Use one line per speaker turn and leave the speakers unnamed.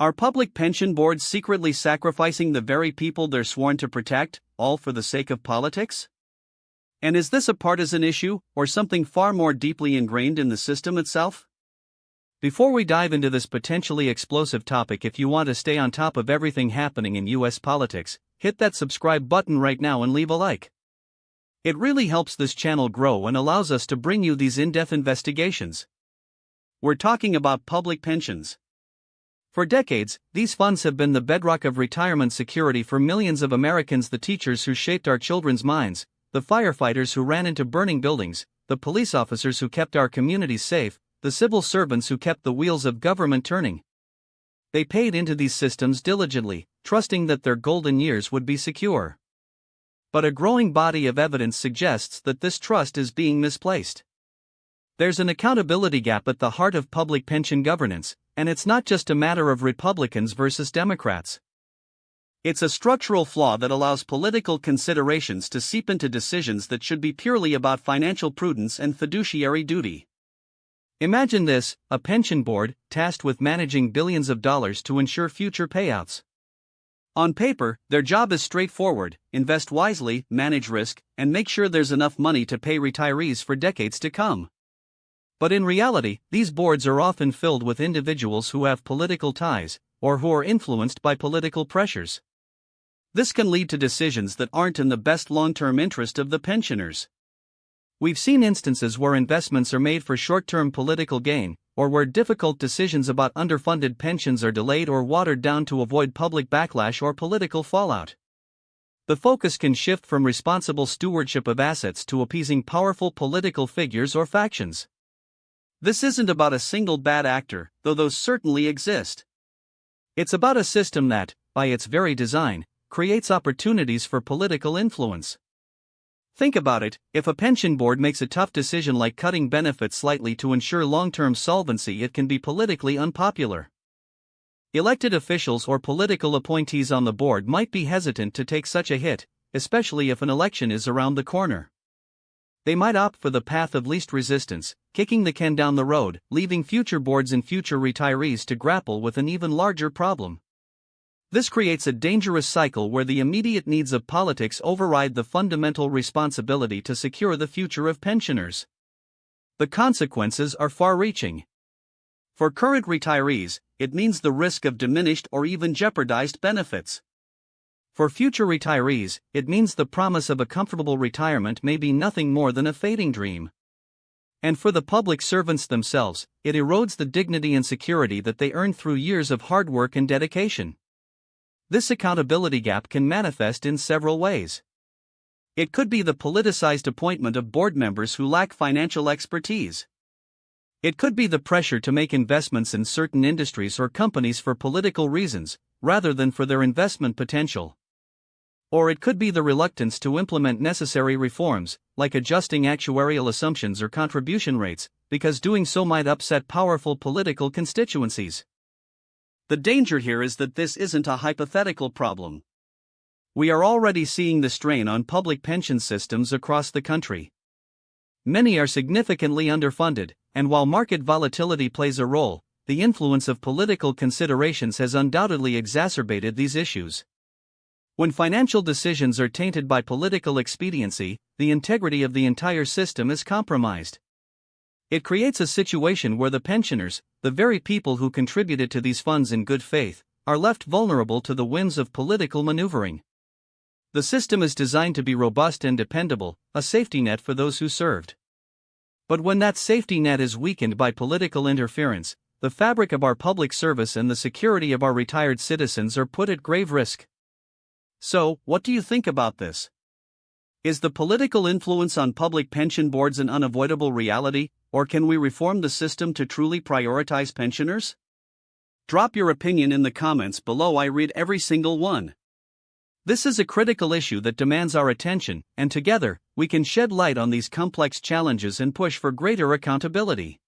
Are public pension boards secretly sacrificing the very people they're sworn to protect, all for the sake of politics? And is this a partisan issue, or something far more deeply ingrained in the system itself? Before we dive into this potentially explosive topic, if you want to stay on top of everything happening in US politics, hit that subscribe button right now and leave a like. It really helps this channel grow and allows us to bring you these in-depth investigations. We're talking about public pensions. For decades, these funds have been the bedrock of retirement security for millions of Americans: the teachers who shaped our children's minds, the firefighters who ran into burning buildings, the police officers who kept our communities safe, the civil servants who kept the wheels of government turning. They paid into these systems diligently, trusting that their golden years would be secure. But a growing body of evidence suggests that this trust is being misplaced. There's an accountability gap at the heart of public pension governance, and it's not just a matter of Republicans versus Democrats. It's a structural flaw that allows political considerations to seep into decisions that should be purely about financial prudence and fiduciary duty. Imagine this: a pension board, tasked with managing billions of dollars to ensure future payouts. On paper, their job is straightforward: invest wisely, manage risk, and make sure there's enough money to pay retirees for decades to come. But in reality, these boards are often filled with individuals who have political ties, or who are influenced by political pressures. This can lead to decisions that aren't in the best long-term interest of the pensioners. We've seen instances where investments are made for short-term political gain, or where difficult decisions about underfunded pensions are delayed or watered down to avoid public backlash or political fallout. The focus can shift from responsible stewardship of assets to appeasing powerful political figures or factions. This isn't about a single bad actor, though those certainly exist. It's about a system that, by its very design, creates opportunities for political influence. Think about it: if a pension board makes a tough decision like cutting benefits slightly to ensure long-term solvency, it can be politically unpopular. Elected officials or political appointees on the board might be hesitant to take such a hit, especially if an election is around the corner. They might opt for the path of least resistance, kicking the can down the road, leaving future boards and future retirees to grapple with an even larger problem. This creates a dangerous cycle where the immediate needs of politics override the fundamental responsibility to secure the future of pensioners. The consequences are far-reaching. For current retirees, it means the risk of diminished or even jeopardized benefits. For future retirees, it means the promise of a comfortable retirement may be nothing more than a fading dream. And for the public servants themselves, it erodes the dignity and security that they earned through years of hard work and dedication. This accountability gap can manifest in several ways. It could be the politicized appointment of board members who lack financial expertise. It could be the pressure to make investments in certain industries or companies for political reasons, rather than for their investment potential. Or it could be the reluctance to implement necessary reforms, like adjusting actuarial assumptions or contribution rates, because doing so might upset powerful political constituencies. The danger here is that this isn't a hypothetical problem. We are already seeing the strain on public pension systems across the country. Many are significantly underfunded, and while market volatility plays a role, the influence of political considerations has undoubtedly exacerbated these issues. When financial decisions are tainted by political expediency, the integrity of the entire system is compromised. It creates a situation where the pensioners, the very people who contributed to these funds in good faith, are left vulnerable to the whims of political maneuvering. The system is designed to be robust and dependable, a safety net for those who served. But when that safety net is weakened by political interference, the fabric of our public service and the security of our retired citizens are put at grave risk. So, what do you think about this? Is the political influence on public pension boards an unavoidable reality, or can we reform the system to truly prioritize pensioners? Drop your opinion in the comments below. I read every single one. This is a critical issue that demands our attention, and together, we can shed light on these complex challenges and push for greater accountability.